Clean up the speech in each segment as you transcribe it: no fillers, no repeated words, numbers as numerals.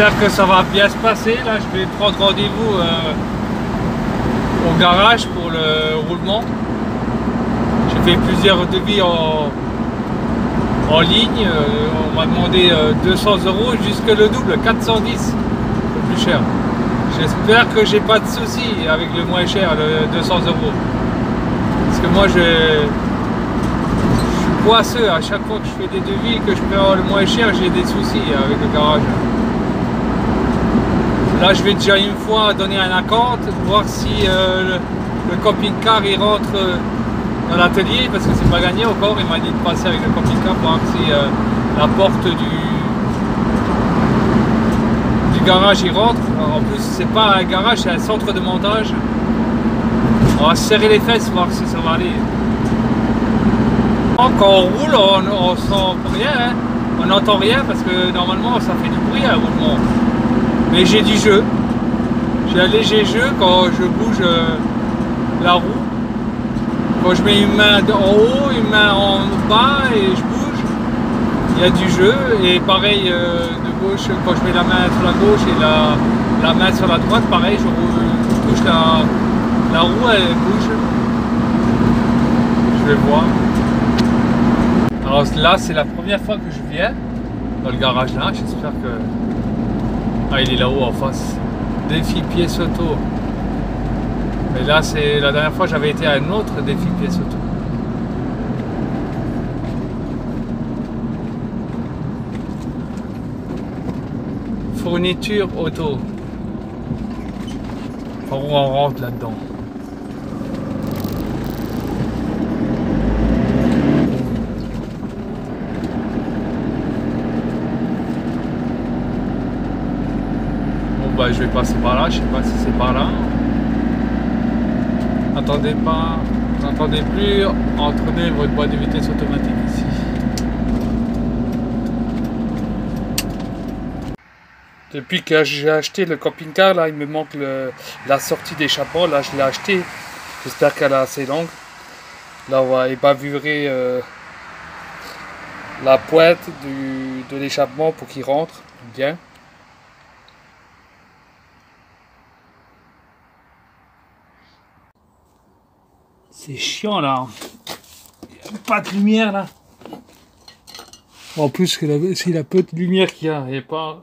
J'espère que ça va bien se passer. Là, je vais prendre rendez-vous au garage pour le roulement. J'ai fait plusieurs devis en ligne. On m'a demandé 200 € jusque le double, 410, le plus cher. J'espère que j'ai pas de soucis avec le moins cher, le 200 €. Parce que moi, je suis poisseux. À chaque fois que je fais des devis, que je prends le moins cher, j'ai des soucis avec le garage. Là, je vais déjà une fois donner un acompte, voir si le camping-car il rentre dans l'atelier, parce que c'est pas gagné encore. Il m'a dit de passer avec le camping-car pour voir si la porte du garage il rentre. Alors, en plus, c'est pas un garage, c'est un centre de montage. On va se serrer les fesses, voir si ça va aller. Quand on roule, on sent rien, hein. On n'entend rien parce que normalement ça fait du bruit un roulement. Mais j'ai du jeu. J'ai un léger jeu quand je bouge la roue. Quand je mets une main en haut, une main en bas et je bouge, il y a du jeu. Et pareil de gauche, quand je mets la main sur la gauche et la main sur la droite, pareil, je touche la roue, elle bouge. Je vais voir. Alors là, c'est la première fois que je viens dans le garage là. J'espère que... Ah, il est là-haut en face. Défi pièce auto. Mais là, c'est la dernière fois j'avais été à un autre défi pièce auto. Fourniture auto. Par où on rentre là-dedans? Je vais passer par là, je sais pas si c'est par là. Attendez pas, n'entendez plus, entretenez votre boîte de vitesse automatique ici. Depuis que j'ai acheté le camping-car, là il me manque la sortie d'échappement, là je l'ai acheté, j'espère qu'elle est assez longue. Là on va ébavurer la pointe de l'échappement pour qu'il rentre bien. C'est chiant là, il n'y a pas de lumière là. En plus, c'est la peu de lumière qu'il y a, et pas.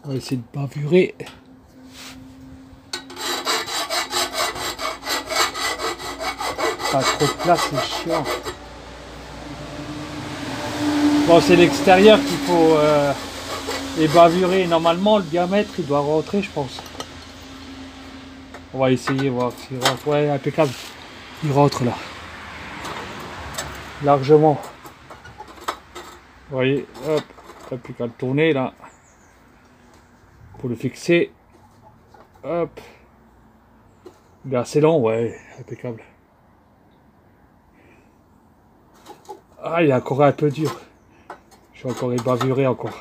On va essayer de bavurer. Pas trop de place, c'est chiant. Bon, c'est l'extérieur qu'il faut ébavurer. Normalement, le diamètre il doit rentrer, je pense. On va essayer, voir s'il rentre. Ouais, impeccable. Il rentre là. Largement. Vous voyez, hop. Il n'y a plus qu'à le tourner là. Pour le fixer. Hop. Il est assez long, ouais. Impeccable. Ah, il est encore un peu dur. Je vais encore ébavurer encore.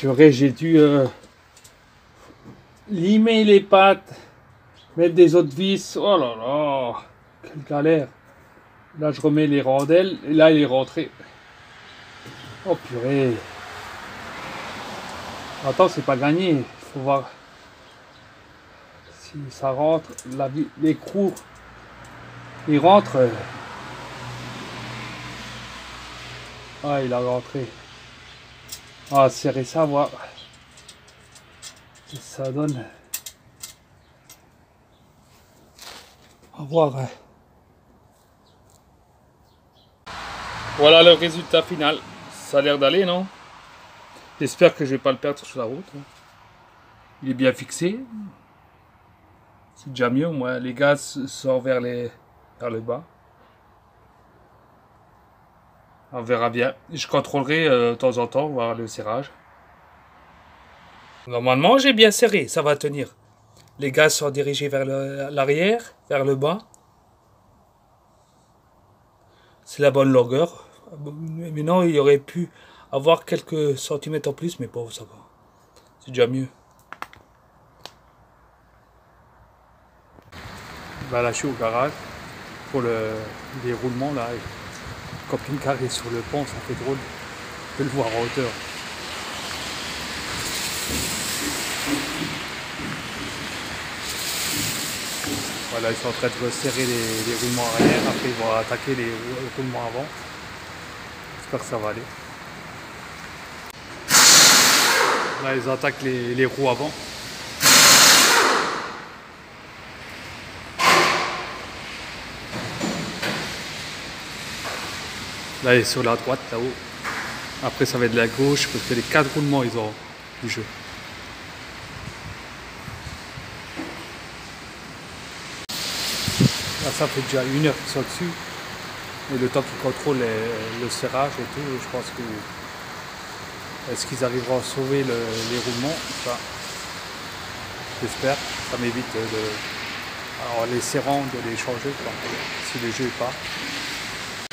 J'ai dû limer les pattes, mettre des autres vis. Oh là là, quelle galère. Là, je remets les rondelles et là, il est rentré. Oh purée. Attends, c'est pas gagné. Il faut voir si ça rentre. L'écrou, il rentre. Ah, il a rentré. Ah, serrer ça, voir si ça donne. On va voir. Voilà le résultat final. Ça a l'air d'aller, non? J'espère que je vais pas le perdre sur la route. Il est bien fixé. C'est déjà mieux. Moi, les gaz sortent vers le bas. On verra bien. Je contrôlerai de temps en temps, voir le serrage. Normalement, j'ai bien serré, ça va tenir. Les gaz sont dirigés vers l'arrière, vers le bas. C'est la bonne longueur. Mais non, il aurait pu avoir quelques centimètres en plus, mais bon, ça va. C'est déjà mieux. Bah là, je suis au garage. pour les roulements là. Et quand une car est sur le pont, ça fait drôle de le voir en hauteur. Voilà, ils sont en train de resserrer les roulements arrière, après ils vont attaquer les roulements avant. J'espère que ça va aller. Là ils attaquent les roues avant. Là il est sur la droite là-haut. Après ça va être de la gauche parce que les 4 roulements ils ont du jeu. Là ça fait déjà 1 heure qu'ils sont dessus. Et le temps qu'ils contrôlent le serrage et tout, je pense que est-ce qu'ils arriveront à sauver les roulements? Enfin, j'espère. Ça m'évite alors les serrant de les changer quoi, si le jeu est pas.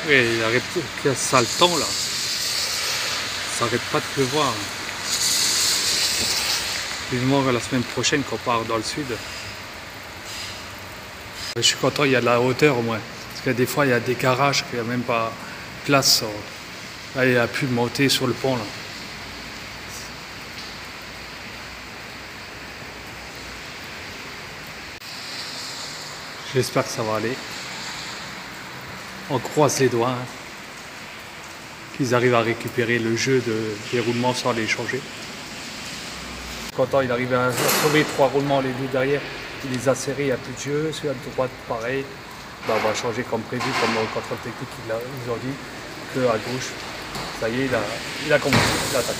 Oui, il arrête que ça le temps là. Ça arrête pas de pleuvoir. Vivement la semaine prochaine qu'on part dans le sud. Je suis content, il y a de la hauteur au moins. Parce que des fois il y a des garages qu'il n'y a même pas place. Là il a pu monter sur le pont là. J'espère que ça va aller. On croise les doigts. Hein, qu'ils arrivent à récupérer le jeu des roulements sans les changer. Content, il arrive à sauver 3 roulements, les 2 derrière. Il les a serrés, il n'y a plus de jeu. Celui-là de droite, pareil. Ben, on va changer comme prévu, comme dans le contrôle technique, ils ont dit que à gauche. Ça y est, il a commencé, il a attaqué.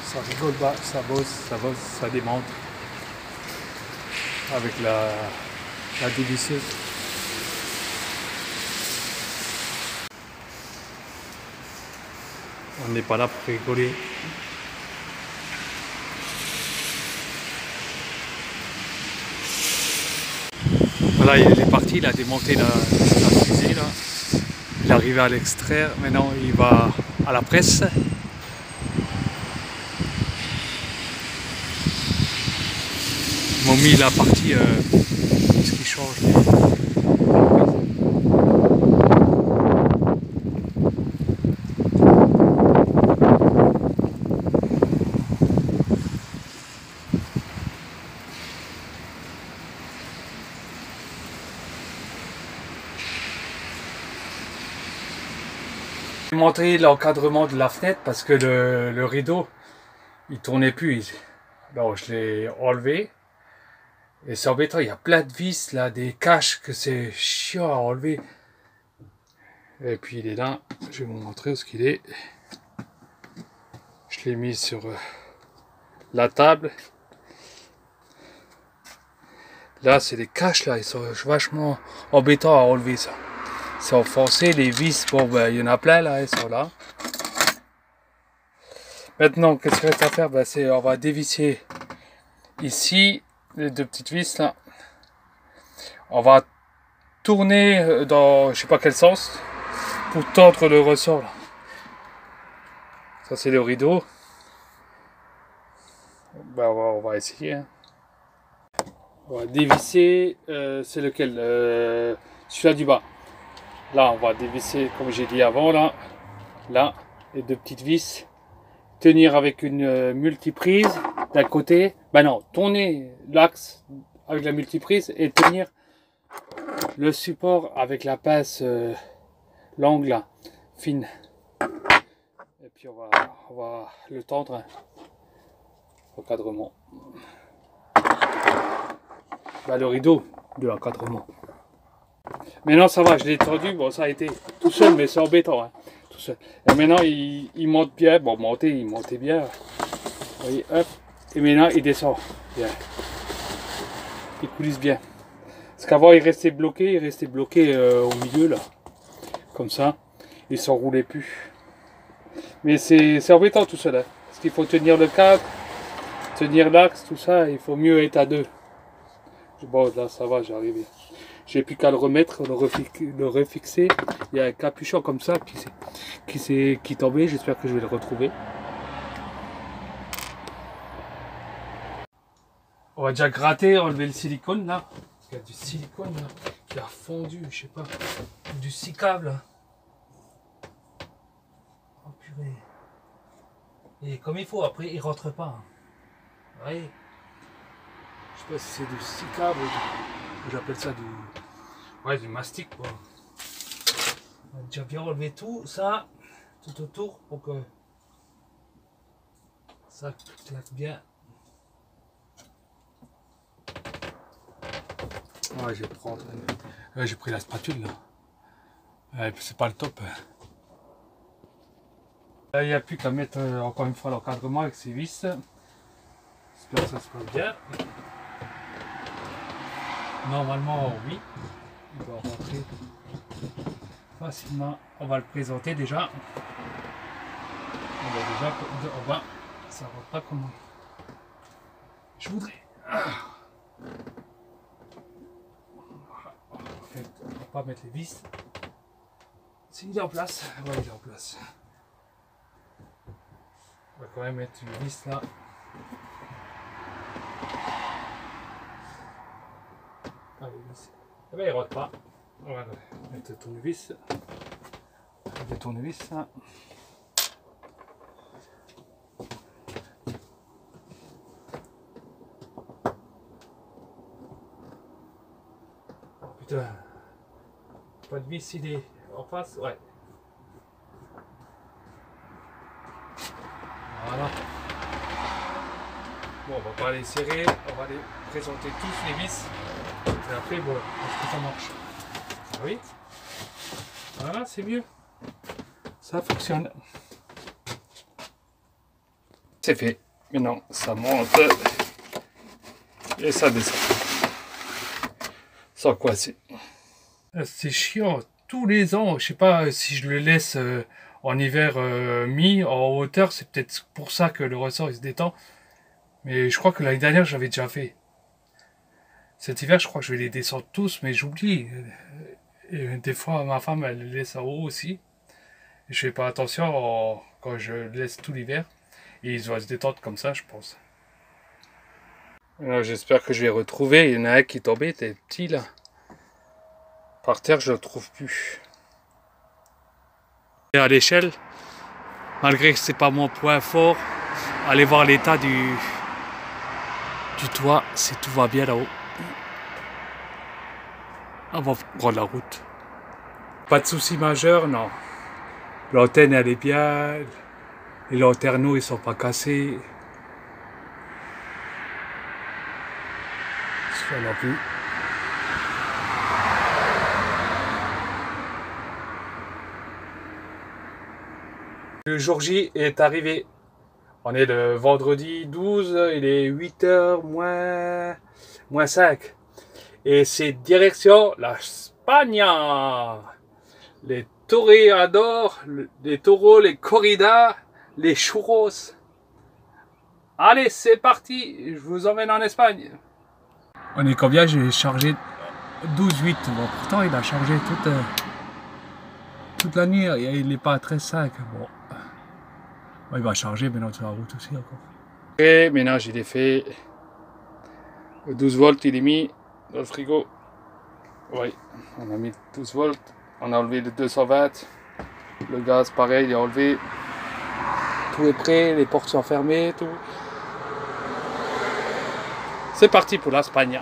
Ça rigole bas, ça bosse, ça démonte. Avec la dévisseuse. On n'est pas là pour rigoler. Voilà, il est parti, il a démonté la fusée là. Il est arrivé à l'extraire, maintenant il va à la presse. Ils m'ont mis la partie ce qui change. J'ai montré l'encadrement de la fenêtre parce que le rideau il tournait plus. Alors je l'ai enlevé. Et c'est embêtant, il y a plein de vis là, des caches que c'est chiant à enlever. Et puis il est là, je vais vous montrer où ce qu'il est. Je l'ai mis sur la table. Là c'est des caches là, ils sont vachement embêtants à enlever ça. C'est enfoncé, les vis, bon ben il y en a plein là, elles sont là. Maintenant, qu'est-ce qu'il reste à faire? Ben, c'est on va dévisser ici. Les 2 petites vis là, on va tourner dans je sais pas quel sens pour tendre le ressort là. Ça c'est le rideau. Ben, on va essayer. Hein. On va dévisser. C'est lequel? Celui-là du bas. Là on va dévisser comme j'ai dit avant là. Là les 2 petites vis. Tenir avec une multiprise d'un côté, ben non, tourner l'axe avec la multiprise et tenir le support avec la pince l'angle fine. Et puis on va le tendre encadrement. Ben, le rideau de l'encadrement. Maintenant ça va, je l'ai tendu, bon ça a été tout seul mais c'est embêtant. Hein. Et maintenant il monte bien, bon il montait bien, vous voyez, hop, et maintenant il descend bien, il coulisse bien, parce qu'avant il restait bloqué au milieu là, comme ça, il s'enroulait plus, mais c'est embêtant tout cela, parce qu'il faut tenir le cadre, tenir l'axe, tout ça, il faut mieux être à 2, bon là ça va, j'ai arrivé. J'ai plus qu'à le remettre, le refixer. Il y a un capuchon comme ça qui tombait. J'espère que je vais le retrouver. On va déjà gratter, enlever le silicone là. Il y a du silicone là, qui a fondu, je sais pas. Du six-câble là. Oh purée. Et comme il faut, après il rentre pas. Vous voyez? Je sais pas si c'est du six-câble ou j'appelle ça du. Ouais, du mastic quoi. On a déjà bien relevé tout ça, tout autour pour que ça claque bien. Ouais, je vais prendre. Ouais, j'ai pris la spatule là. Ouais, c'est pas le top. Là, il n'y a plus qu'à mettre encore une fois l'encadrement avec ces vis. J'espère que ça se passe bien. Normalement, oui. Il doit rentrer facilement. On va le présenter déjà. On va déjà en bas. Ça ne rentre pas comme je voudrais. En fait, on ne va pas mettre les vis. S'il est en place, ouais, il est en place. On va quand même mettre une vis là. Allez, vis. Eh bien, il ne rentre pas. On va mettre le tournevis. Le tournevis là. Oh putain. Pas de vis, il est en face, ouais. Voilà. Bon, on va pas les serrer, on va les présenter tous les vis. Et après, bon, est-ce que ça marche? Ah oui. Voilà, c'est mieux. Ça fonctionne. C'est fait. Maintenant, ça monte. Et ça descend. Sans coincer. C'est chiant. Tous les ans, je sais pas si je le laisse en hiver mis en hauteur, c'est peut-être pour ça que le ressort il se détend. Mais je crois que l'année dernière, j'avais déjà fait. Cet hiver, je crois que je vais les descendre tous, mais j'oublie. Et des fois, ma femme, elle les laisse en haut aussi. Et je fais pas attention quand je laisse tout l'hiver. Et ils vont se détendre comme ça, je pense. J'espère que je vais retrouver. Il y en a un qui est tombé, il était petit là. Par terre, je ne le trouve plus. Et à l'échelle, malgré que ce n'est pas mon point fort, allez voir l'état du toit, si tout va bien là-haut. Avant de prendre la route. Pas de soucis majeurs, non. L'antenne, elle est bien. Les lanterneaux, ils sont pas cassés. Ça non plus. Le jour J est arrivé. On est le vendredi 12, il est 8h moins 5. Et c'est direction la Espagne. Les toreadors, les taureaux, les corridas, les churros. Allez, c'est parti, je vous emmène en Espagne. On est combien? J'ai chargé 12,8. Bon, pourtant, il a chargé toute la nuit. Il n'est pas à 13,5. Bon. Il va charger maintenant sur la route aussi encore. Et maintenant, j'ai fait. Le 12 volts, il est mis dans le frigo. Oui, on a mis 12 volts. On a enlevé le 220. Le gaz, pareil, il est enlevé. Tout est prêt, les portes sont fermées, tout. C'est parti pour l'Espagne.